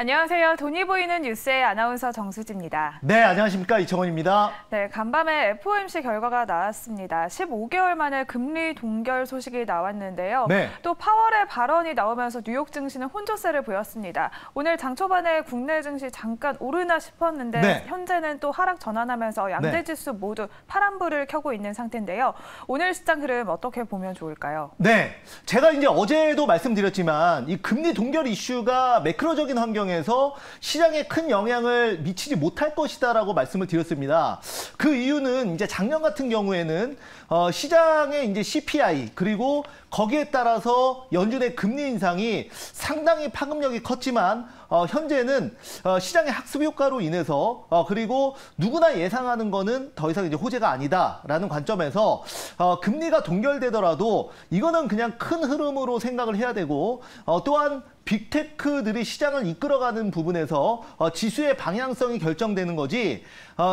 안녕하세요. 돈이 보이는 뉴스의 아나운서 정수지입니다. 네, 안녕하십니까. 이청원입니다. 네, 간밤에 FOMC 결과가 나왔습니다. 15개월 만에 금리 동결 소식이 나왔는데요. 네. 또 파월의 발언이 나오면서 뉴욕 증시는 혼조세를 보였습니다. 오늘 장 초반에 국내 증시 잠깐 오르나 싶었는데 네. 현재는 또 하락 전환하면서 양대 지수 모두 파란불을 켜고 있는 상태인데요. 오늘 시장 흐름 어떻게 보면 좋을까요? 네, 제가 이제 어제도 말씀드렸지만 이 금리 동결 이슈가 매크로적인 환경에서 시장에 큰 영향을 미치지 못할 것이다라고 말씀을 드렸습니다. 그 이유는 이제 작년 같은 경우에는 시장의 이제 CPI 그리고 거기에 따라서 연준의 금리 인상이 상당히 파급력이 컸지만 현재는 시장의 학습 효과로 인해서 그리고 누구나 예상하는 거는 더 이상 이제 호재가 아니다라는 관점에서 금리가 동결되더라도 이거는 그냥 큰 흐름으로 생각을 해야 되고 또한 빅테크들이 시장을 이끌어가는 부분에서 지수의 방향성이 결정되는 거지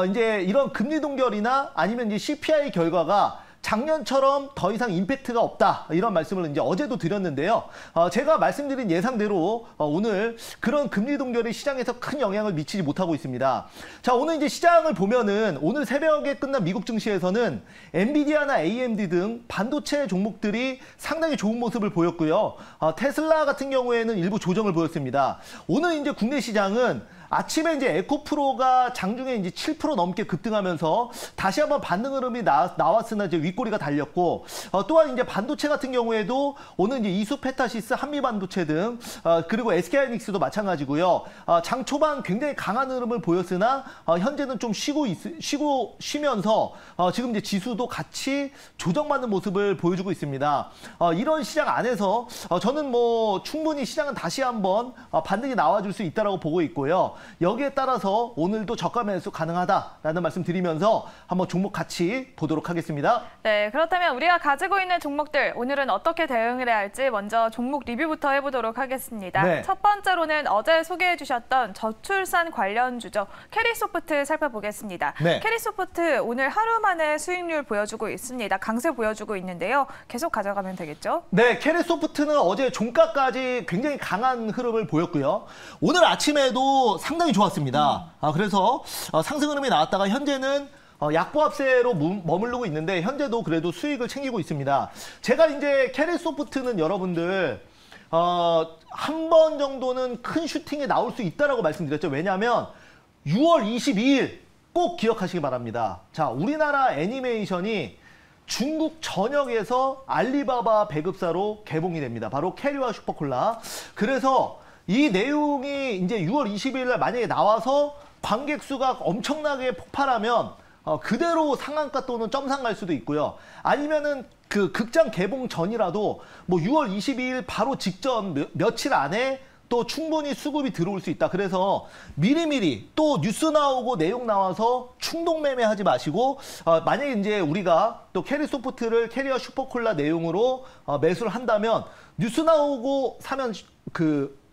이제 이런 금리 동결이나 아니면 이제 CPI 결과가 작년처럼 더 이상 임팩트가 없다 이런 말씀을 이제 어제도 드렸는데요. 제가 말씀드린 예상대로 오늘 그런 금리 동결이 시장에서 큰 영향을 미치지 못하고 있습니다. 자, 오늘 이제 시장을 보면은 오늘 새벽에 끝난 미국 증시에서는 엔비디아나 AMD 등 반도체 종목들이 상당히 좋은 모습을 보였고요. 테슬라 같은 경우에는 일부 조정을 보였습니다. 오늘 이제 국내 시장은 아침에 이제 에코프로가 장중에 이제 7% 넘게 급등하면서 다시 한번 반등 흐름이 나왔으나 이제 윗꼬리가 달렸고 또한 이제 반도체 같은 경우에도 오늘 이제 이수페타시스, 한미반도체 등 그리고 SK하이닉스도 마찬가지고요. 장 초반 굉장히 강한 흐름을 보였으나 현재는 좀 쉬면서 지금 이제 지수도 같이 조정받는 모습을 보여주고 있습니다. 이런 시장 안에서 저는 뭐 충분히 시장은 다시 한번 반등이 나와줄 수 있다라고 보고 있고요. 여기에 따라서 오늘도 저가 매수 가능하다라는 말씀 드리면서 한번 종목 같이 보도록 하겠습니다. 네, 그렇다면 우리가 가지고 있는 종목들 오늘은 어떻게 대응을 해야 할지 먼저 종목 리뷰부터 해보도록 하겠습니다. 네. 첫 번째로는 어제 소개해 주셨던 저출산 관련주죠. 캐리소프트 살펴보겠습니다. 네. 캐리소프트 오늘 하루 만에 수익률 보여주고 있습니다. 강세 보여주고 있는데요. 계속 가져가면 되겠죠? 네, 캐리소프트는 어제 종가까지 굉장히 강한 흐름을 보였고요. 오늘 아침에도 상당히 좋았습니다. 그래서 상승 흐름이 나왔다가 현재는 약보합세로 머무르고 있는데 현재도 그래도 수익을 챙기고 있습니다. 제가 이제 캐리소프트는 여러분들 한 번 정도는 큰 슈팅이 나올 수 있다라고 말씀드렸죠. 왜냐하면 6월 22일 꼭 기억하시기 바랍니다. 자, 우리나라 애니메이션이 중국 전역에서 알리바바 배급사로 개봉이 됩니다. 바로 캐리와 슈퍼콜라. 그래서 이 내용이 이제 6월 20일 날 만약에 나와서 관객 수가 엄청나게 폭발하면 그대로 상한가 또는 점상 갈 수도 있고요. 아니면은 그 극장 개봉 전이라도 뭐 6월 22일 바로 직전 며칠 안에 또 충분히 수급이 들어올 수 있다. 그래서 미리미리 또 뉴스 나오고 내용 나와서 충동 매매하지 마시고 만약에 이제 우리가 또 캐리소프트를 캐리어 슈퍼콜라 내용으로 매수를 한다면 뉴스 나오고 사면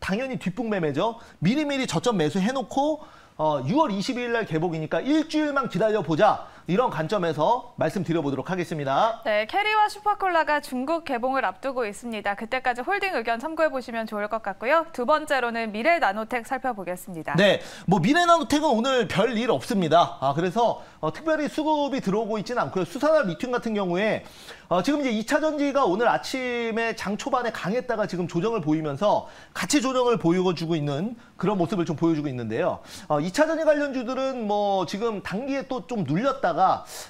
당연히 뒷북 매매죠. 미리미리 저점 매수해놓고 6월 22일 날 개봉이니까 일주일만 기다려보자. 이런 관점에서 말씀드려보도록 하겠습니다. 네, 캐리와 슈퍼콜라가 중국 개봉을 앞두고 있습니다. 그때까지 홀딩 의견 참고해보시면 좋을 것 같고요. 두 번째로는 미래나노텍 살펴보겠습니다. 네, 뭐 미래나노텍은 오늘 별일 없습니다. 그래서 특별히 수급이 들어오고 있지는 않고요. 수산화 리튬 같은 경우에 지금 이제 2차 전지가 오늘 아침에 장 초반에 강했다가 지금 조정을 보이면서 같이 조정을 보여주고 있는 그런 모습을 좀 보여주고 있는데요. 2차 전지 관련주들은 뭐 지금 단기에 또 좀 눌렸다가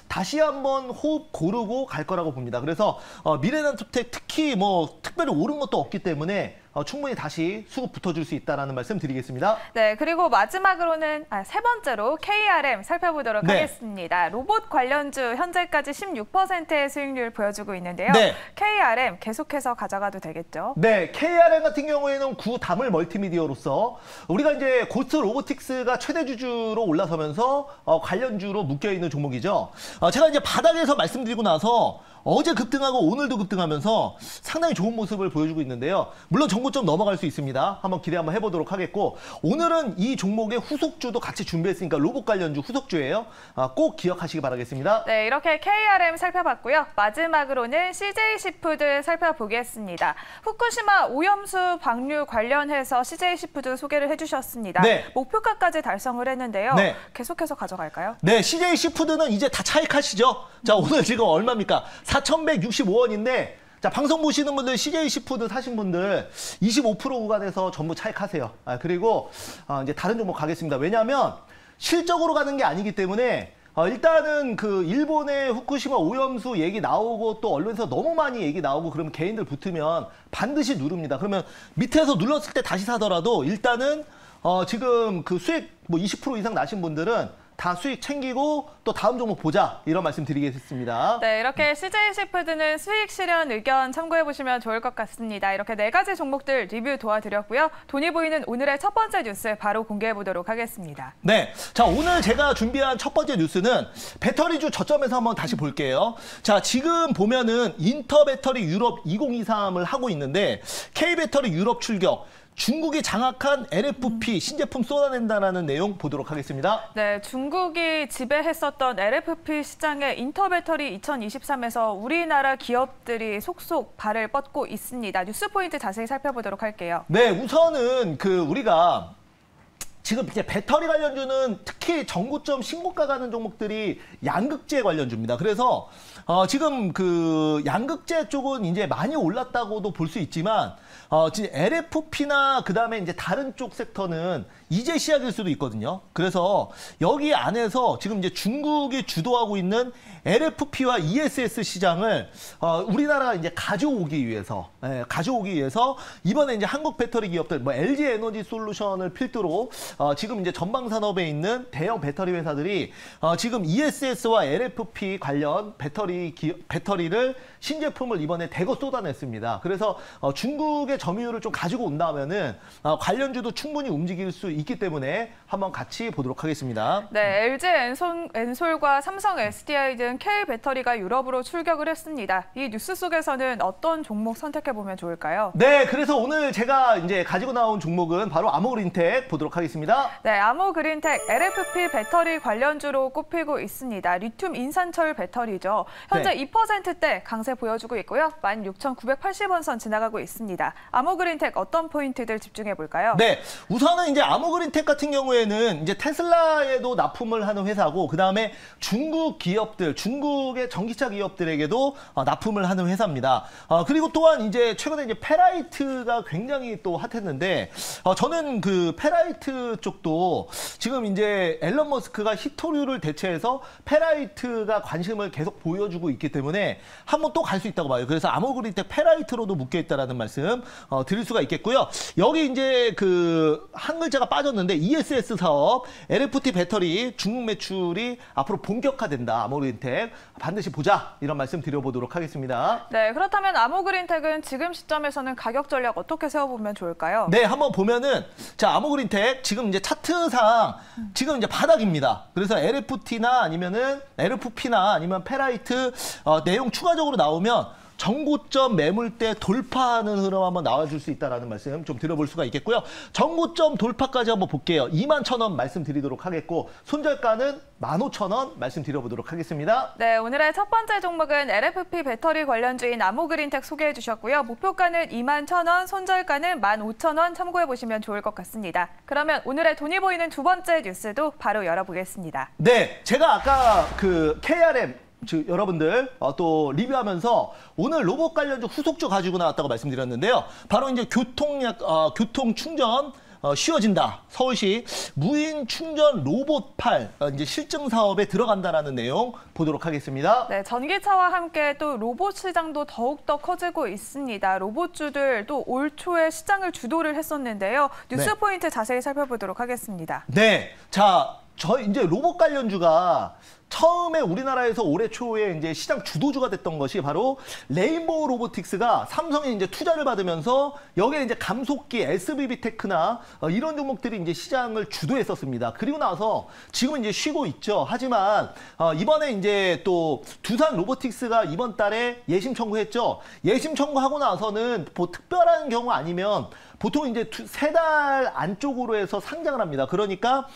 다시 한번 호흡 고르고 갈 거라고 봅니다. 그래서 미래나노텍 특히 뭐 특별히 오른 것도 없기 때문에 충분히 다시 수급 붙어줄 수 있다는 말씀 드리겠습니다. 네, 그리고 마지막으로는 세 번째로 KRM 살펴보도록 네. 하겠습니다. 로봇 관련주 현재까지 16%의 수익률 보여주고 있는데요. 네. KRM 계속해서 가져가도 되겠죠? 네, KRM 같은 경우에는 구다물 멀티미디어로서 우리가 이제 고스트 로보틱스가 최대 주주로 올라서면서 관련주로 묶여있는 종목이죠. 제가 이제 바닥에서 말씀드리고 나서 어제 급등하고 오늘도 급등하면서 상당히 좋은 모습을 보여주고 있는데요. 물론 정고점 넘어갈 수 있습니다. 한번 기대 한번 해보도록 하겠고, 오늘은 이 종목의 후속주도 같이 준비했으니까 로봇 관련주 후속주예요. 꼭 기억하시기 바라겠습니다. 네, 이렇게 KRM 살펴봤고요. 마지막으로는 CJ시푸드 살펴보겠습니다. 후쿠시마 오염수 방류 관련해서 CJ시푸드 소개를 해주셨습니다. 네. 목표가까지 달성을 했는데요. 네. 계속해서 가져갈까요? 네, CJ시푸드는 이제 다 차익하시죠? 자, 오늘 지금 얼마입니까? 4,165원인데, 자, 방송 보시는 분들, CJ시푸드 사신 분들 25% 구간에서 전부 차익하세요. 그리고 이제 다른 종목 가겠습니다. 왜냐하면 실적으로 가는 게 아니기 때문에 일단은 그 일본의 후쿠시마 오염수 얘기 나오고 또 언론에서 너무 많이 얘기 나오고 그러면 개인들 붙으면 반드시 누릅니다. 그러면 밑에서 눌렀을 때 다시 사더라도 일단은 지금 그 수익 뭐 20% 이상 나신 분들은 다 수익 챙기고 또 다음 종목 보자, 이런 말씀 드리겠습니다. 네, 이렇게 CJ시푸드는 수익 실현 의견 참고해보시면 좋을 것 같습니다. 이렇게 4가지 종목들 리뷰 도와드렸고요. 돈이 보이는 오늘의 첫 번째 뉴스 바로 공개해보도록 하겠습니다. 네, 자, 오늘 제가 준비한 첫 번째 뉴스는 배터리주 저점에서 한번 다시 볼게요. 자, 지금 보면은 인터배터리 유럽 2023을 하고 있는데 K배터리 유럽 출격, 중국이 장악한 LFP 신제품 쏟아낸다라는 내용 보도록 하겠습니다. 네, 중국이 지배했었던 LFP 시장의 인터배터리 2023에서 우리나라 기업들이 속속 발을 뻗고 있습니다. 뉴스 포인트 자세히 살펴보도록 할게요. 네, 우선은 우리가 지금 이제 배터리 관련주는 특히 전고점 신고가 가는 종목들이 양극재 관련주입니다. 그래서 지금 그 양극재 쪽은 이제 많이 올랐다고도 볼 수 있지만 지금 LFP나 그다음에 이제 다른 쪽 섹터는 이제 시작일 수도 있거든요. 그래서 여기 안에서 지금 이제 중국이 주도하고 있는 LFP와 ESS 시장을 우리나라가 이제 가져오기 위해서 이번에 이제 한국 배터리 기업들, 뭐 LG 에너지 솔루션을 필두로 지금 이제 전방 산업에 있는 대형 배터리 회사들이 지금 ESS와 LFP 관련 배터리를 신제품을 이번에 대거 쏟아냈습니다. 그래서 중국의 점유율을 좀 가지고 온다면은 관련주도 충분히 움직일 수 있기 때문에 한번 같이 보도록 하겠습니다. 네, LG 엔솔과 삼성 SDI 등 K 배터리가 유럽으로 출격을 했습니다. 이 뉴스 속에서는 어떤 종목 선택해 보면 좋을까요? 네, 그래서 오늘 제가 이제 가지고 나온 종목은 바로 아모그린텍 보도록 하겠습니다. 네, 아모그린텍 LFP 배터리 관련주로 꼽히고 있습니다. 리튬 인산철 배터리죠. 현재 네. 2%대 강세 보여주고 있고요. 16,980원 선 지나가고 있습니다. 아모그린텍 어떤 포인트들 집중해 볼까요? 네, 우선은 이제 아모그린텍 같은 경우에는 이제 테슬라에도 납품을 하는 회사고, 그 다음에 중국 기업들, 중국의 전기차 기업들에게도 납품을 하는 회사입니다. 그리고 또한 이제 최근에 이제 페라이트가 굉장히 또 핫했는데, 저는 그 페라이트 쪽도 지금 이제 앨런 머스크가 히토류를 대체해서 페라이트가 관심을 계속 보여주고 있기 때문에 한번 또 갈 수 있다고 봐요. 그래서 아모그린텍 페라이트로도 묶여 있다라는 말씀 드릴 수가 있겠고요. 여기 이제 그 한 글자가 빠졌는데 ESS 사업, LFT 배터리 중국 매출이 앞으로 본격화된다. 아모그린텍 반드시 보자, 이런 말씀 드려보도록 하겠습니다. 네, 그렇다면 아모그린텍은 지금 시점에서는 가격 전략 어떻게 세워보면 좋을까요? 네, 한번 보면은 자, 아모그린텍 지금 이제 차트상 지금 이제 바닥입니다. 그래서 LFT나 아니면은 LFP나 아니면 페라이트 내용 추가적으로 나오면 정고점 매물대 돌파하는 흐름 한번 나와줄 수 있다는 말씀 좀 들어볼 수가 있겠고요. 정고점 돌파까지 한번 볼게요. 21,000원 말씀드리도록 하겠고, 손절가는 15,000원 말씀드려보도록 하겠습니다. 네, 오늘의 첫 번째 종목은 LFP 배터리 관련주인 아모그린텍 소개해 주셨고요. 목표가는 21,000원, 손절가는 15,000원 참고해 보시면 좋을 것 같습니다. 그러면 오늘의 돈이 보이는 두 번째 뉴스도 바로 열어보겠습니다. 네, 제가 아까 그 KRM 여러분들 또 리뷰하면서 오늘 로봇 관련주 후속주 가지고 나왔다고 말씀드렸는데요. 바로 이제 교통 충전 쉬워진다. 서울시 무인 충전 로봇팔 이제 실증 사업에 들어간다라는 내용 보도록 하겠습니다. 네, 전기차와 함께 또 로봇 시장도 더욱더 커지고 있습니다. 로봇주들 또 올 초에 시장을 주도를 했었는데요. 뉴스 포인트 자세히 살펴보도록 하겠습니다. 네, 자, 이제 로봇 관련주가 처음에 우리나라에서 올해 초에 이제 시장 주도주가 됐던 것이 바로 레인보우 로보틱스가 삼성에 이제 투자를 받으면서 여기에 이제 감속기, SBB테크나 이런 종목들이 이제 시장을 주도했었습니다. 그리고 나서 지금은 이제 쉬고 있죠. 하지만 이번에 이제 또 두산 로보틱스가 이번 달에 예심 청구했죠. 예심 청구하고 나서는 뭐 특별한 경우 아니면 보통 이제 3달 안쪽으로 해서 상장을 합니다. 그러니까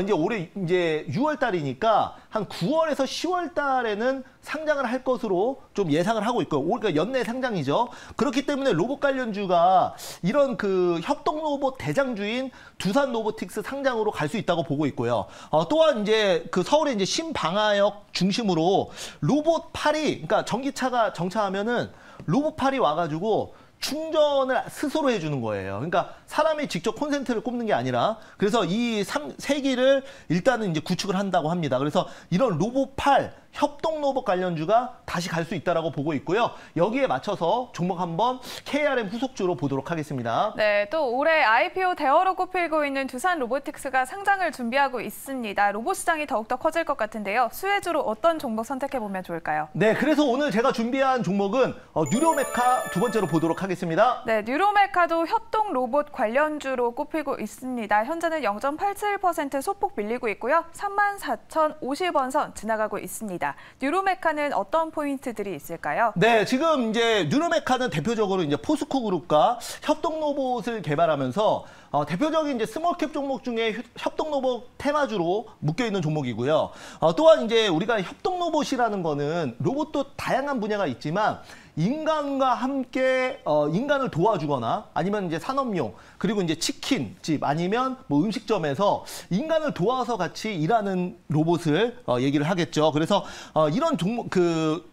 이제 올해 이제 6월 달이니까 한 9월에서 10월 달에는 상장을 할 것으로 좀 예상을 하고 있고요. 그러니까 연내 상장이죠. 그렇기 때문에 로봇 관련주가 이런 그 협동 로봇 대장주인 두산 로보틱스 상장으로 갈 수 있다고 보고 있고요. 또한 이제 그 서울의 이제 신방화역 중심으로 로봇 팔이, 그러니까 전기차가 정차하면은 로봇 팔이 와가지고 충전을 스스로 해주는 거예요. 그러니까 사람이 직접 콘센트를 꼽는 게 아니라, 그래서 이 3기를 일단은 이제 구축을 한다고 합니다. 그래서 이런 로봇팔, 협동 로봇 관련주가 다시 갈 수 있다라고 보고 있고요. 여기에 맞춰서 종목 한번 KRM 후속주로 보도록 하겠습니다. 네, 또 올해 IPO 대어로 꼽히고 있는 두산 로보틱스가 상장을 준비하고 있습니다. 로봇 시장이 더욱더 커질 것 같은데요. 수혜주로 어떤 종목 선택해보면 좋을까요? 네, 그래서 오늘 제가 준비한 종목은 뉴로메카 두 번째로 보도록 하겠습니다. 네, 뉴로메카도 협동 로봇 관련주로 꼽히고 있습니다. 현재는 0.87% 소폭 밀리고 있고요. 34,050원 선 지나가고 있습니다. 뉴로메카는 어떤 포인트들이 있을까요? 네, 지금 이제 뉴로메카는 대표적으로 이제 포스코 그룹과 협동 로봇을 개발하면서 대표적인 이제 스몰캡 종목 중에 협동 로봇 테마주로 묶여 있는 종목이고요. 또한 이제 우리가 협동 로봇이라는 거는 로봇도 다양한 분야가 있지만 인간과 함께 인간을 도와주거나 아니면 이제 산업용, 그리고 이제 치킨집 아니면 뭐 음식점에서 인간을 도와서 같이 일하는 로봇을 얘기를 하겠죠. 그래서 이런 종목 그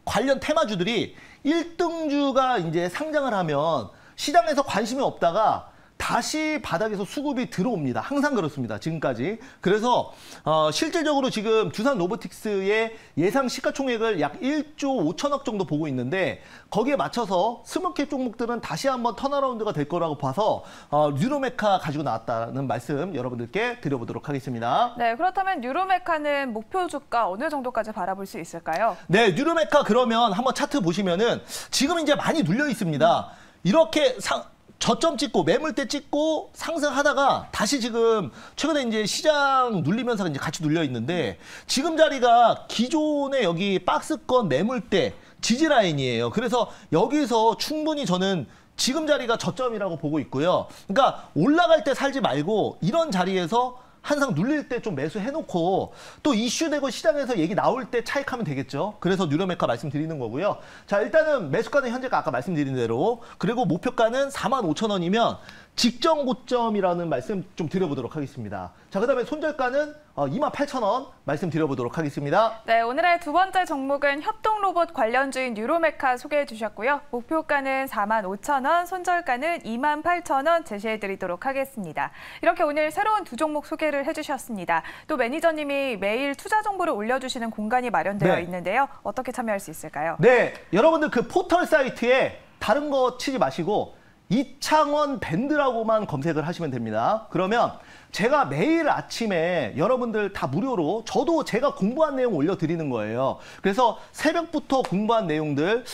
관련 테마주들이 1등주가 이제 상장을 하면 시장에서 관심이 없다가 다시 바닥에서 수급이 들어옵니다. 항상 그렇습니다. 지금까지. 그래서 실질적으로 지금 두산 로보틱스의 예상 시가총액을 약 1조 5천억 정도 보고 있는데 거기에 맞춰서 스몰캡 종목들은 다시 한번 턴어라운드가 될 거라고 봐서 뉴로메카 가지고 나왔다는 말씀 여러분들께 드려보도록 하겠습니다. 네, 그렇다면 뉴로메카는 목표 주가 어느 정도까지 바라볼 수 있을까요? 네, 뉴로메카 그러면 한번 차트 보시면은 지금 이제 많이 눌려 있습니다. 이렇게 저점 찍고 매물대 찍고 상승하다가 다시 지금 최근에 이제 시장 눌리면서 이제 같이 눌려 있는데 지금 자리가 기존의 여기 박스권 매물대 지지 라인이에요. 그래서 여기서 충분히 저는 지금 자리가 저점이라고 보고 있고요. 그러니까 올라갈 때 살지 말고 이런 자리에서 항상 눌릴 때 좀 매수해놓고 또 이슈되고 시장에서 얘기 나올 때 차익하면 되겠죠. 그래서 뉴로메카 말씀드리는 거고요. 자, 일단은 매수가는 현재가 아까 말씀드린 대로, 그리고 목표가는 45,000원이면 직전 고점이라는 말씀 좀 드려보도록 하겠습니다. 자, 그다음에 손절가는 28,000원 말씀드려보도록 하겠습니다. 네, 오늘의 두 번째 종목은 협동 로봇 관련주인 뉴로메카 소개해 주셨고요. 목표가는 45,000원, 손절가는 28,000원 제시해드리도록 하겠습니다. 이렇게 오늘 새로운 두 종목 소개를 해주셨습니다. 또 매니저님이 매일 투자 정보를 올려주시는 공간이 마련되어 있는데요. 어떻게 참여할 수 있을까요? 네, 여러분들 그 포털 사이트에 다른 거 치지 마시고 이창원 밴드라고만 검색을 하시면 됩니다. 그러면 제가 매일 아침에 여러분들 다 무료로 저도 제가 공부한 내용 올려드리는 거예요. 그래서 새벽부터 공부한 내용들,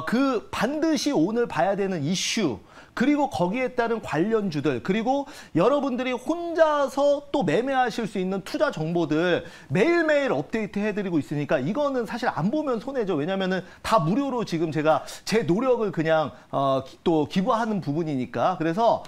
그 반드시 오늘 봐야 되는 이슈, 그리고 거기에 따른 관련주들, 그리고 여러분들이 혼자서 또 매매하실 수 있는 투자 정보들 매일매일 업데이트 해드리고 있으니까 이거는 사실 안 보면 손해죠. 왜냐면은 다 무료로 지금 제가 제 노력을 그냥 또 기부하는 부분이니까. 그래서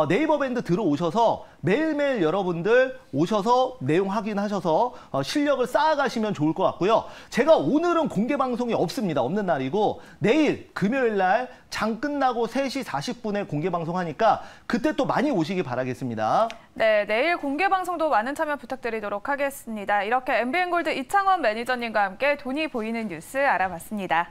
네이버 밴드 들어오셔서 매일매일 여러분들 오셔서 내용 확인하셔서 실력을 쌓아가시면 좋을 것 같고요. 제가 오늘은 공개 방송이 없습니다. 없는 날이고 내일 금요일 날 장 끝나고 3시 40분에 공개 방송하니까 그때 또 많이 오시기 바라겠습니다. 네, 내일 공개 방송도 많은 참여 부탁드리도록 하겠습니다. 이렇게 MBN골드 이창원 매니저님과 함께 돈이 보이는 뉴스 알아봤습니다.